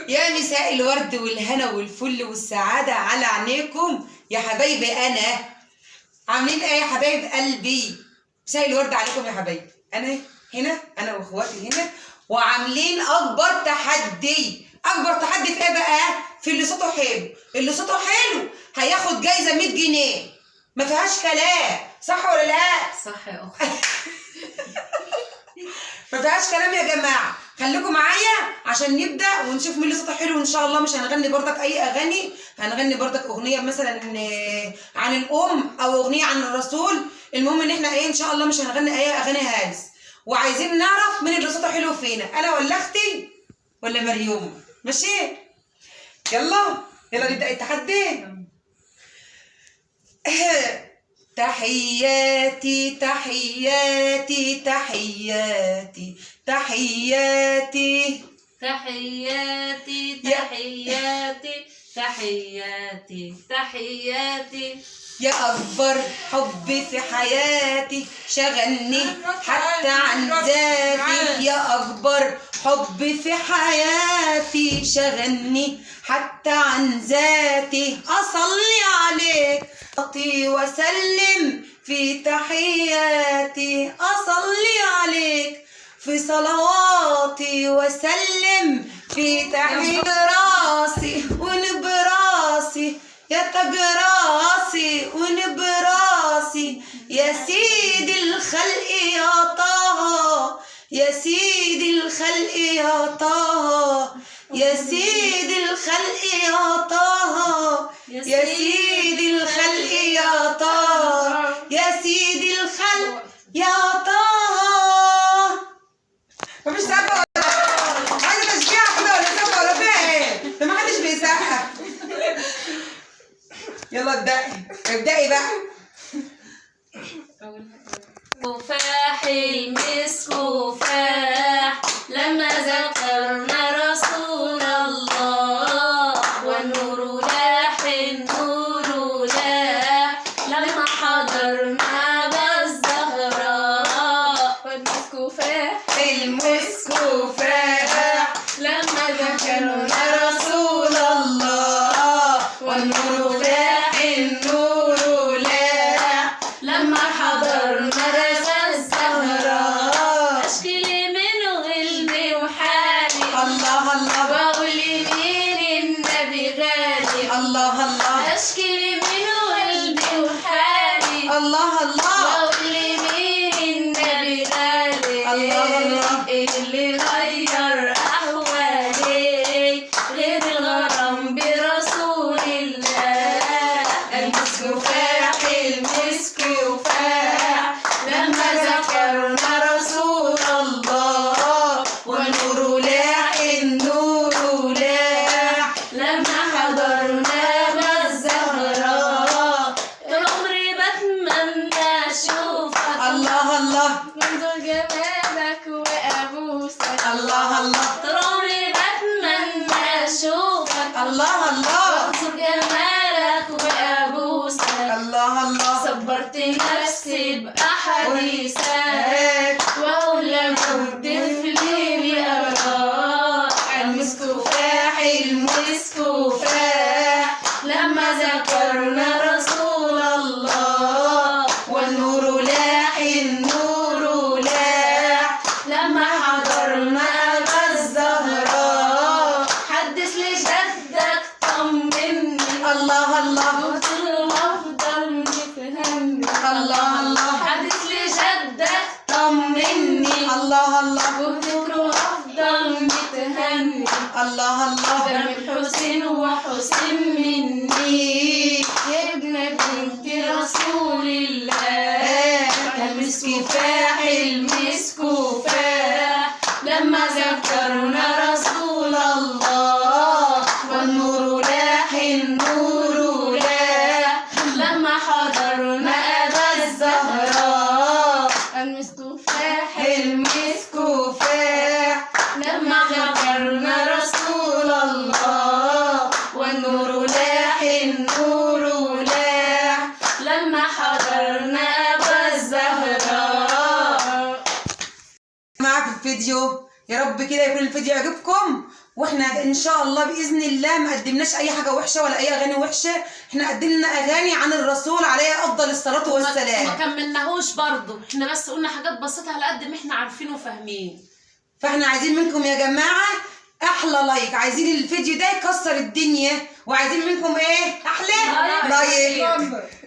يا مساء الورد والهنا والفل والسعادة على عينيكم يا حبايبي. أنا عاملين إيه يا حبايب قلبي؟ مساء الورد عليكم يا حبايبي. أنا هنا، أنا وإخواتي هنا، وعاملين أكبر تحدي. أكبر تحدي في إيه بقى؟ في اللي صوته حلو. اللي صوته حلو هياخد جايزة 100 جنيه. ما فيهاش كلام، صح ولا لا؟ صح يا أختي. ما فيهاش كلام يا جماعه. خليكم معايا عشان نبدا ونشوف مين اللي صوته حلو. ان شاء الله مش هنغني بردك اي اغاني، هنغني بردك اغنيه مثلا عن الام او اغنيه عن الرسول. المهم ان احنا ان شاء الله مش هنغني اي اغاني هالس. وعايزين نعرف مين اللي صوته حلو فينا، انا ولا اختي ولا مريوم؟ ماشي، يلا نبدا التحدي. تحياتي تحياتي تحياتي تحياتي تحياتي تحياتي تحياتي تحياتي يا أكبر حب في حياتي شغلني حتى عن ذاتي. يا أكبر حب في حياتي شغلني حتى عن ذاتي. أصلي عليك وسلم في تحياتي. أصلي عليك في صلواتي وسلم في تحياتي. براسي ونبراسي يا تاج راسي ونبراسي يا سيد الخلق يا طه. يا سيد الخلق يا طه. يا سيد الخلق يا طه. يا سيد الخلق يا طه. يا سيد الخلق يا طه. مفيش سقف ولا عايزه تشجيع كده ولا سقف ولا فيها ايه؟ ده محدش بيسقف. يلا ابدأي بقى. كفاح المسك كفاح لما ذكرنا رسول الله. والنور لاح النور لاح لما حضرنا بالزهراء. والمسك كفاح المسك كفاح لما ذكرنا رسول الله. والنور لاح النور لاح لما حضرنا الزهراء. اشكي من غلبي وحالي الله الله واقول لمين النبي غالي. الله الله اشكي من غلبي وحالي الله الله واقول لمين النبي غالي. الله الله اللي غير احوالي غير الغرام برسول الله. المسك كفاح المسك كفاح لما ذكرنا رسول الله. والنور لاح النور لاح لما حضرنا بالزهراء. طول عمري بتمنى اشوفك الله الله منظر جمالك وابوسك. الله الله طول عمري بتمنى اشوفك الله الله منظر جمالك وابوسك. الله الله صبرت نفسي باحاديثك واقول لابد في ليلي اراك. المسك كفاح المسك كفاح لما ذكرنا رسول الله. والنور لاح النور لاح لما حضرنا بالزهراء. حدث لجدك طمني الله الله قلت له افضل متهني. الله الله حدث لجدك طمني الله الله وذكره افضل متهني. الله الله ده من حسين وحسين مني يا ابن بنت رسول الله. المسك كفاح المسك كفاح لما ذكرنا رسول الله. والنور لاح النور لاح لما حضرنا أبا الزهراء. المسك كفاح المسك كفاح لما ذكرنا رسول الله. والنور لاح النور لاح لما حضرنا أبا الزهراء. معاك الفيديو يا رب كده يكون الفيديو يعجبكم، واحنا ان شاء الله باذن الله ما قدمناش اي حاجه وحشه ولا اي اغاني وحشه، احنا قدمنا اغاني عن الرسول عليه افضل الصلاه والسلام. ما كملناهوش برضه، احنا بس قلنا حاجات بسيطه على قد ما احنا عارفين وفاهمين. فاحنا عايزين منكم يا جماعه احلى لايك، عايزين الفيديو ده يكسر الدنيا، وعايزين منكم ايه؟ احلى لايك.